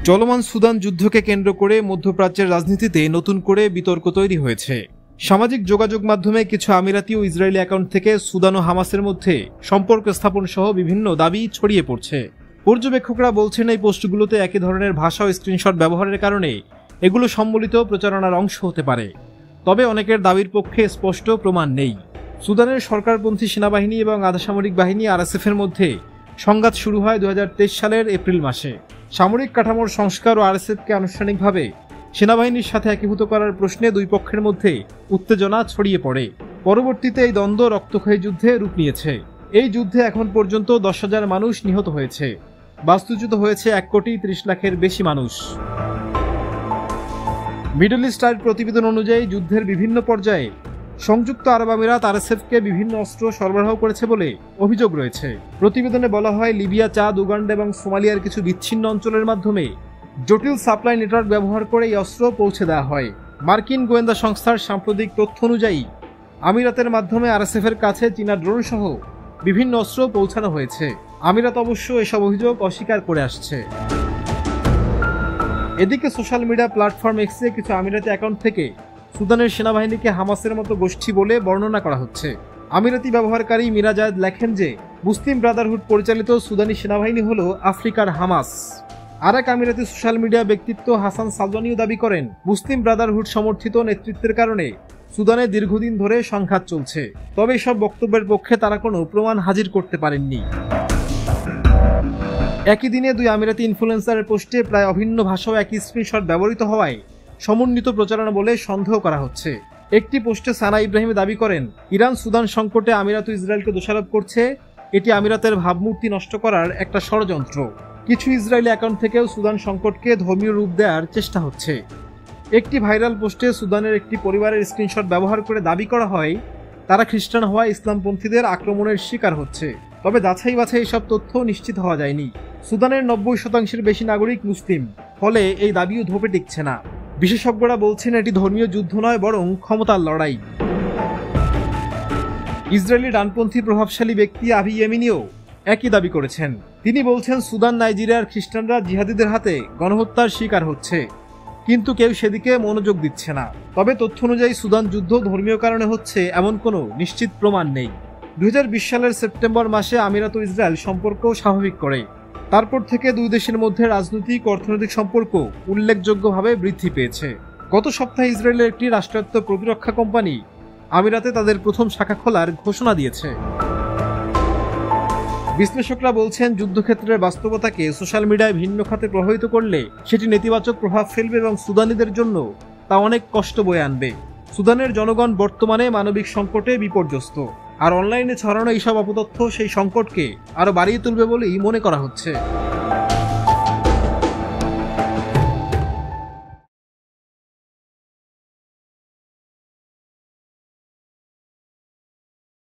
চলমান সুদান যুদ্ধকে কেন্দ্র করে মধ্যপ্রাচ্যের রাজনীতিতে নতুন করে বিতর্ক তৈরি হয়েছে। সামাজিক যোগাযোগ মাধ্যমে কিছু আমিরাতি ও ইসরায়েলি অ্যাকাউন্ট থেকে সুদান ও হামাসের মধ্যে সম্পর্ক স্থাপন সহ বিভিন্ন দাবি ছড়িয়ে পড়ছে। পর্যবেক্ষকরা বলছেন এই পোস্টগুলোতে একই ধরনের ভাষা ও স্ক্রিনশট ব্যবহারের কারণে এগুলো সম্মিলিত প্রচারণার অংশ হতে পারে। তবে অনেকের দাবির পক্ষে স্পষ্ট প্রমাণ নেই। সুদানের সরকারপন্থী সেনাবাহিনী এবং আধাসামরিক বাহিনী আরএসএফ এর মধ্যে সংঘাত শুরু হয় 2023 সালের এপ্রিল মাসে। সামরিক কাঠামোর সংস্কার ও আরএসএফকে আনুষ্ঠানিকভাবে সেনাবাহিনীর সাথে একীভূত করার প্রশ্নে দুই পক্ষের মধ্যে উত্তেজনা ছড়িয়ে পড়ে। পরবর্তীতে এই দ্বন্দ্ব রক্তক্ষয়ী যুদ্ধে রূপ নিয়েছে। এই যুদ্ধে এখন পর্যন্ত 10,000 মানুষ নিহত হয়েছে, বাস্তুচ্যুত হয়েছে 1,30,00,000-এর বেশি মানুষ। মিডল ইস্ট আই প্রতিবেদন অনুযায়ী যুদ্ধের বিভিন্ন পর্যায়ে সংযুক্ত আরব আমিরাত আরএসএফকে বিভিন্ন অস্ত্র সরবরাহ করেছে বলে অভিযোগ রয়েছে। প্রতিবেদনে বলা হয়, লিবিয়া, চাদ, উগান্ডা এবং সোমালিয়ার কিছু বিচ্ছিন্ন অঞ্চলের মাধ্যমে জটিল সাপ্লাই নেটওয়ার্ক ব্যবহার করে এই অস্ত্র পৌঁছে দেওয়া হয়। মার্কিন গোয়েন্দা সংস্থার সাম্প্রতিক তথ্য অনুযায়ী আমিরাতের মাধ্যমে আরএসএফের কাছে চীনা ড্রোন সহ বিভিন্ন অস্ত্র পৌঁছানো হয়েছে। আমিরাত অবশ্য এসব অভিযোগ অস্বীকার করে আসছে। এদিকে সোশ্যাল মিডিয়া প্ল্যাটফর্ম এক্সে কিছু আমিরাতি অ্যাকাউন্ট থেকে সুদানের সেনাবাহিনীকে হামাসের মতো গোষ্ঠী বলে বর্ণনা করা হচ্ছে। আমিরাতি ব্যবহারকারী মিরা জায়েদ লেখেন যে মুসলিম ব্রাদারহুড পরিচালিত সুদানি সেনাবাহিনী হল আফ্রিকার হামাস। আর এক আমিরাতি সোশ্যাল মিডিয়া ব্যক্তিত্ব হাসান সালমানিও দাবি করেন, মুসলিম ব্রাদারহুড সমর্থিত নেতৃত্বের কারণে সুদানে দীর্ঘদিন ধরে সংঘাত চলছে। তবে এসব বক্তব্যের পক্ষে তারা কোনো প্রমাণ হাজির করতে পারেননি। একই দিনে দুই আমিরাতি ইনফ্লুয়েন্সারের পোস্টে প্রায় অভিন্ন ভাষা ও একই স্ক্রিনশট ব্যবহৃত হওয়ায় সমন্বিত প্রচারণা বলে সন্দেহ করা হচ্ছে। একটি পোস্টে সানা ইব্রাহিম দাবি করেন, ইরান সুদান সংকটে আমিরাত ও ইসরায়েলকে দোষারোপ করছে, এটি আমিরাতের ভাবমূর্তি নষ্ট করার একটা ষড়যন্ত্র। কিছু ইসরায়েলি অ্যাকাউন্ট থেকেও সুদান সংকটকে ধর্মীয় রূপ দেওয়ার চেষ্টা হচ্ছে। একটি ভাইরাল পোস্টে সুদানের একটি পরিবারের স্ক্রিনশট ব্যবহার করে দাবি করা হয় তারা খ্রিস্টান হওয়ায় ইসলামপন্থীদের আক্রমণের শিকার হচ্ছে। তবে যাচাই বাছাই এসব তথ্য নিশ্চিত হওয়া যায়নি। সুদানের 90% বেশি নাগরিক মুসলিম, ফলে এই দাবিও ধোপে টিকছে না। বিশেষজ্ঞরা বলছেন এটি ধর্মীয় যুদ্ধ নয়, বরং ক্ষমতার লড়াই। ইসরায়েলি ডানপন্থী প্রভাবশালী ব্যক্তি আভি ইয়েমিনিও একই দাবি করেছেন। তিনি বলছেন, সুদান, নাইজেরিয়ার খ্রিস্টানরা জিহাদিদের হাতে গণহত্যার শিকার হচ্ছে, কিন্তু কেউ সেদিকে মনোযোগ দিচ্ছে না। তবে তথ্য অনুযায়ী সুদান যুদ্ধ ধর্মীয় কারণে হচ্ছে এমন কোনো নিশ্চিত প্রমাণ নেই। 2020 সালের সেপ্টেম্বর মাসে আমিরাত ও ইসরায়েল সম্পর্ক স্বাভাবিক করে। তারপর থেকে দুই দেশের মধ্যে রাজনৈতিক অর্থনৈতিক সম্পর্ক উল্লেখযোগ্যভাবে বৃদ্ধি পেয়েছে। গত সপ্তাহে ইসরায়েলের একটি রাষ্ট্রায়ত্ত প্রতিরক্ষা কোম্পানি আমিরাতে তাদের প্রথম শাখা খোলার ঘোষণা দিয়েছে। বিশ্লেষকরা বলছেন, যুদ্ধক্ষেত্রের বাস্তবতাকে সোশ্যাল মিডিয়ায় ভিন্ন খাতে প্রভাবিত করলে সেটি নেতিবাচক প্রভাব ফেলবে এবং সুদানিদের জন্য তা অনেক কষ্ট বয়ে আনবে। সুদানের জনগণ বর্তমানে মানবিক সংকটে বিপর্যস্ত, আর অনলাইনে ছড়ানো এইসব অপতথ্য সেই সংকটকে আরো বাড়িয়ে তুলবে বলেই মনে করা হচ্ছে।